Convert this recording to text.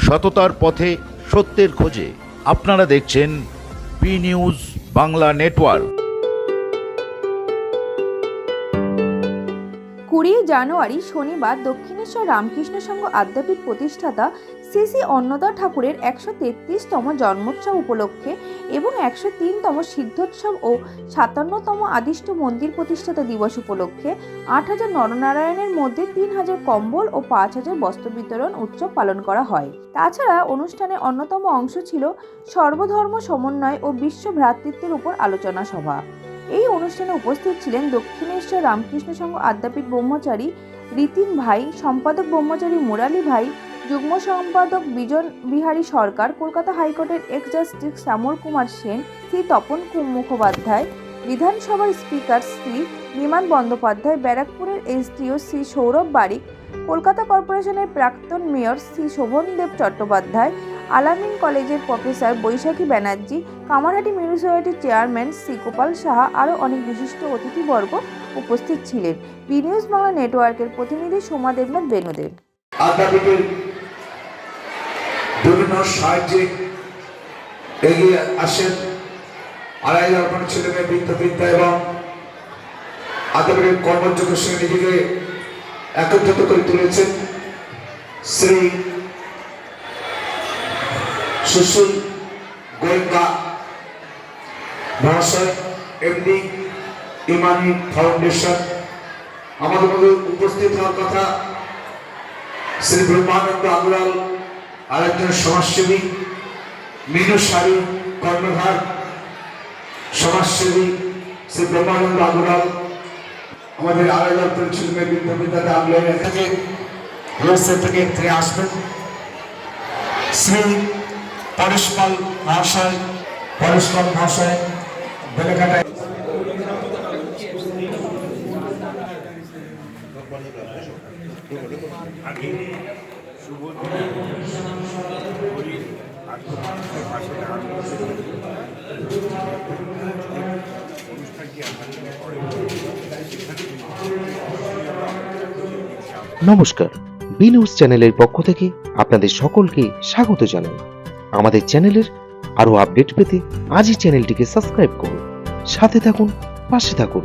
সততার পথে সত্যের খোঁজে। আপনারা দেখছেন বি নিউজ বাংলা নেটওয়ার্ক। 20 জানুয়ারি শনিবার দক্ষিণেশ্বর রামকৃষ্ণ সংঘ আদ্যাপীঠ প্রতিষ্ঠাতা শ্রী শ্রী অন্নদা ঠাকুরের 133তম জন্মোৎসব উপলক্ষে এবং 103তম সিদ্ধোৎসব ও 57তম আদিষ্ট মন্দির প্রতিষ্ঠাতা দিবস উপলক্ষে 8000 নরনারায়ণের মধ্যে 3000 কম্বল ও 5000 বস্ত্র বিতরণ উৎসব পালন করা হয়। তাছাড়া অনুষ্ঠানের অন্যতম অংশ ছিল সর্বধর্ম সমন্বয় ও বিশ্ব ভ্রাতৃত্বের উপর আলোচনা সভা। এই অনুষ্ঠানে উপস্থিত ছিলেন দক্ষিণেশ্বর রামকৃষ্ণ সংঘ আদ্যাপীঠ ব্রহ্মচারী রিতিন ভাই, সম্পাদক ব্রহ্মচারী মুরালী ভাই, যুগ্ম সম্পাদক বিজন বিহারী সরকার, কলকাতা হাইকোর্টের এক্স জাস্টিস শ্যামল কুমার সেন, শ্রী তপন মুখোপাধ্যায়, বিধানসভার স্পিকার শ্রী বিমান বন্দ্যোপাধ্যায়, ব্যারাকপুরের এসডিও শ্রী সৌরভ বারিক, কলকাতা কর্পোরেশনের প্রাক্তন মেয়র শ্রী শোভনদেব চট্টোপাধ্যায়, আলামিন কলেজের প্রফেসর বৈশাখী ব্যানার্জি, কামারহাটি মিউনিসিপ্যালিটির চেয়ারম্যান শ্রী গোপাল সাহা আরও অনেক বিশিষ্ট অতিথিবর্গ উপস্থিত ছিলেন। বি নিউজ বাংলা নেটওয়ার্কের প্রতিনিধি সোমা দেবনাথ বেনুদেব। আদ্যাপীঠের বিভিন্ন সাহায্যে এগিয়ে আসেন আড়াই লাখ ছেলেমেয়ে বিদ্যাবিদ্যা এবং আদ্যাপীঠের কর্মযোগ্যের সঙ্গে নিজেকে একত্রিত করে তুলেছেন শ্রী সুশীল গোয়েঙ্কা মহাশয়, এমডি ইমানি ফাউন্ডেশন। আমাদের মধ্যে উপস্থিত হওয়ার কথা শ্রী ব্রহ্মানন্দ আগুরাল, আরেকজন সমাজসেবী, মিনু সারি কর্ণধার সমাজসেবী শ্রী ব্রহ্মানন্দ আগুরাল, আমাদের আড়াই লাখ ছেলেমেয়ে বিদ্যাবিদ্যাতে আগ্রহের থেকে রয়েছে থেকে আসবেন শ্রী পরেশপাল মহাশয় বেলেঘাটায়। নমস্কার, বি নিউজ চ্যানেলের পক্ষ থেকে আপনাদের সকলকে স্বাগত জানাই। আমাদের চ্যানেলের আরো আপডেট পেতে আজই চ্যানেলটিকে সাবস্ক্রাইব করুন, সাথে থাকুন, পাশে থাকুন।